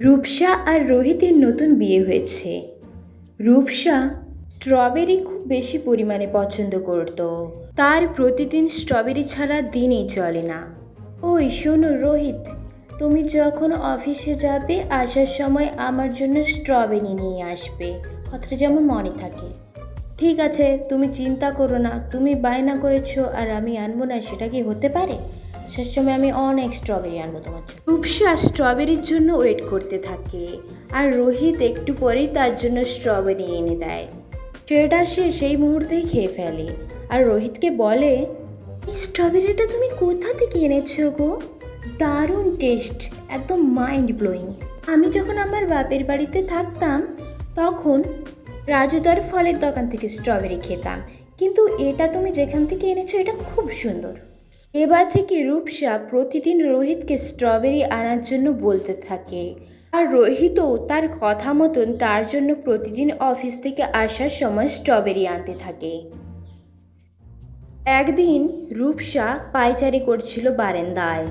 রূপসা আর রোহিতের নতুন বিয়ে হয়েছে। রূপসা স্ট্রবেরি খুব বেশি পরিমাণে পছন্দ করত। তার প্রতিদিন স্ট্রবেরি ছাড়া দিনই চলে না। ওই শোনো রোহিত, তুমি যখন অফিসে যাবে আসার সময় আমার জন্য স্ট্রবেরি নিয়ে আসবে, কথাটা যেমন মনে থাকে। ঠিক আছে, তুমি চিন্তা করো না। তুমি বায়না করেছো আর আমি আনবো না, সেটা কি হতে পারে? শেষ সময় আমি অনেক স্ট্রবেরি আনবো তোমার জন্য। রূপসা স্ট্রবেরির জন্য ওয়েট করতে থাকে আর রোহিত একটু পরেই তার জন্য স্ট্রবেরি এনে দেয়। সেটা সে সেই মুহূর্তেই খেয়ে ফেলে আর রোহিতকে বলে, এই স্ট্রবেরিটা তুমি কোথা থেকে এনেছো গো? দারুণ টেস্ট, একদম মাইন্ড ব্লোয়িং। আমি যখন আমার বাপের বাড়িতে থাকতাম তখন রাজুদার ফলের দোকান থেকে স্ট্রবেরি খেতাম, কিন্তু এটা তুমি যেখান থেকে এনেছো এটা খুব সুন্দর। এবার থেকে রূপসা প্রতিদিন রোহিতকে স্ট্রবেরি আনার জন্য বলতে থাকে আর রোহিতও তার কথা মতন তার জন্য প্রতিদিন অফিস থেকে আসার সময় স্ট্রবেরি আনতে থাকে। একদিন রূপসা পায়চারি করছিল বারান্দায়।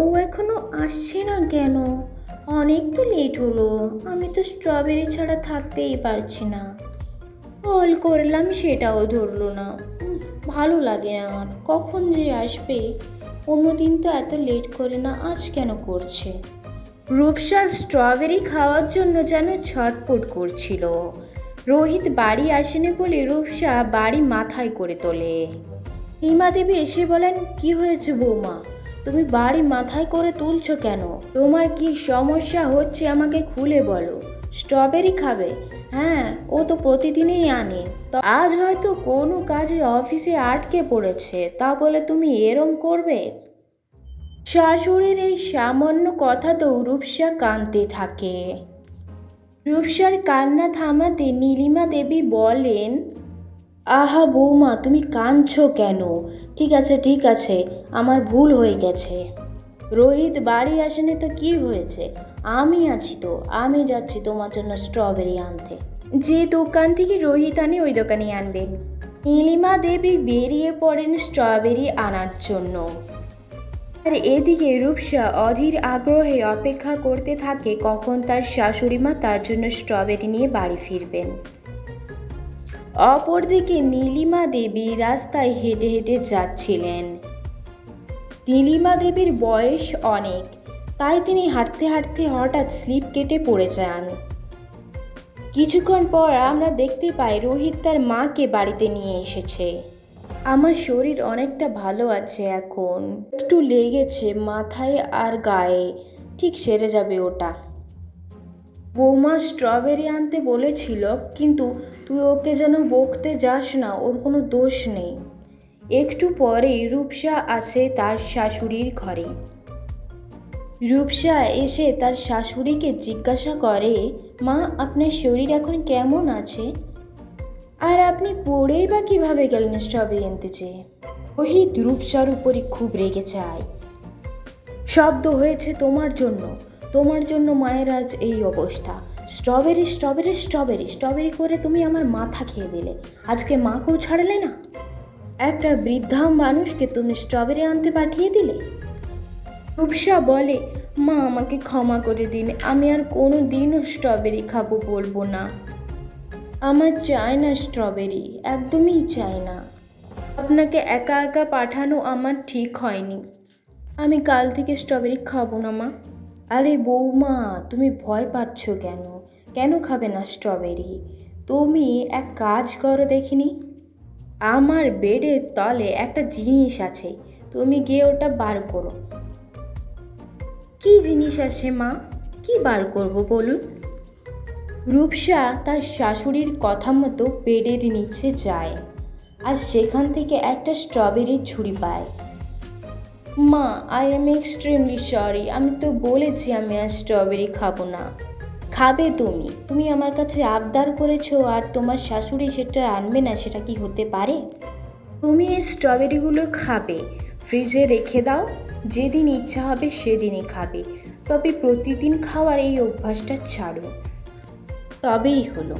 ও এখনো আসছে না কেন? অনেক তো লেট হলো, আমি তো স্ট্রবেরি ছাড়া থাকতেই পারছি না। কল করলাম সেটাও ধরলো না। ভালো লাগে না আমার, কখন যে আসবে। অন্যদিন তো এত লেট করে না, আজ কেন করছে? রূপসার স্ট্রবেরি খাওয়ার জন্য যেন ছটফট করছিল। রোহিত বাড়ি আসেনি বলে রূপসা বাড়ি মাথায় করে তোলে। রিমা দেবী এসে বলেন, কি হয়েছে বৌমা, তুমি বাড়ি মাথায় করে তুলছো কেন? তোমার কি সমস্যা হচ্ছে আমাকে খুলে বলো। স্ট্রবেরি খাবে? হ্যাঁ, ও তো প্রতিদিনই আনে। তো আজ হয়তো কোনো কাজে অফিসে আটকে পড়েছে, তা বলে তুমি এরম করবে? শাশুড়ির এই সামান্য কথাতেও রূপসা কাঁদতে থাকে। রূপসার কান্না থামাতে নীলিমা দেবী বলেন, আহা বৌমা, তুমি কাঁদছো কেন? ঠিক আছে ঠিক আছে, আমার ভুল হয়ে গেছে। রোহিত বাড়ি আসেনি তো কি হয়েছে, আমি আছি তো, আমি যাচ্ছি তোমার জন্য স্ট্রবেরি আনতে। যে দোকান থেকে রোহিত আনে ওই দোকানে আনবেন। নীলিমা দেবী বেরিয়ে পড়েন স্ট্রবেরি আনার জন্য। আর এদিকে রূপসা অধীর আগ্রহে অপেক্ষা করতে থাকে কখন তার শাশুড়ি মা তার জন্য স্ট্রবেরি নিয়ে বাড়ি ফিরবেন। অপরদিকে নীলিমা দেবী রাস্তায় হেঁটে হেঁটে যাচ্ছিলেন। নীলিমা দেবীর বয়স অনেক, তাই তিনি হাঁটতে হাঁটতে হঠাৎ স্লিপ কেটে পড়ে যান। কিছুক্ষণ পর আমরা দেখতে পাই রোহিত তার মাকে বাড়িতে নিয়ে এসেছে। আমার শরীর অনেকটা ভালো আছে এখন, একটু লেগেছে মাথায় আর গায়ে, ঠিক সেরে যাবে ওটা। বৌমা স্ট্রবেরি আনতে বলেছিল, কিন্তু তুই ওকে যেন বকতে যাস না, ওর কোনো দোষ নেই। একটু পরেই রূপসা আসে তার শাশুড়ির ঘরে। রূপসা এসে তার শাশুড়িকে জিজ্ঞাসা করে, মা আপনার শরীর এখন কেমন আছে? আর আপনি পড়েই বা কীভাবে গেলেন স্ট্রবেরি আনতে চেয়ে? রোহিত রূপসার উপরে খুব রেগে যায়। শব্দ হয়েছে তোমার জন্য, তোমার জন্য মায়ের আজ এই অবস্থা। স্ট্রবেরি স্ট্রবেরি স্ট্রবেরি স্ট্রবেরি করে তুমি আমার মাথা খেয়ে দিলে, আজকে মাকেও ছাড়লে না। একটা বৃদ্ধা মানুষকে তুমি স্ট্রবেরি আনতে পাঠিয়ে দিলে। রূপসা বলে, মা আমাকে ক্ষমা করে দিন, আমি আর কোনো দিনও স্ট্রবেরি খাবো বলবো না। আমার চাই না স্ট্রবেরি, একদমই চাই না। আপনাকে একা একা পাঠানো আমার ঠিক হয়নি, আমি কাল থেকে স্ট্রবেরি খাবো না মা। আরে বৌমা, তুমি ভয় পাচ্ছ কেন? কেন খাবে না স্ট্রবেরি? তুমি এক কাজ করো দেখিনি, আমার বেডের তলে একটা জিনিস আছে, তুমি গিয়ে ওটা বার করো। কি জিনিস আছে মা? কি বার করবো বলুন? রূপসা তার শাশুড়ির কথা মতো বেডের নিচে যায় আর সেখান থেকে একটা স্ট্রবেরির ছুরি পায়। মা, আই এম এক্সট্রিমলি সরি, আমি তো বলেছি আমি আর স্ট্রবেরি খাবো না। খাবে তুমি, তুমি আমার কাছে আবদার করেছো আর তোমার শাশুড়ি সেটা আনবে না, সেটা কি হতে পারে? তুমি এই স্ট্রবেরিগুলো খাবে, ফ্রিজে রেখে দাও, যেদিন ইচ্ছা হবে সেদিনই খাবে, তবে প্রতিদিন খাওয়ার এই অভ্যাসটা ছাড়ো, তবেই হলো।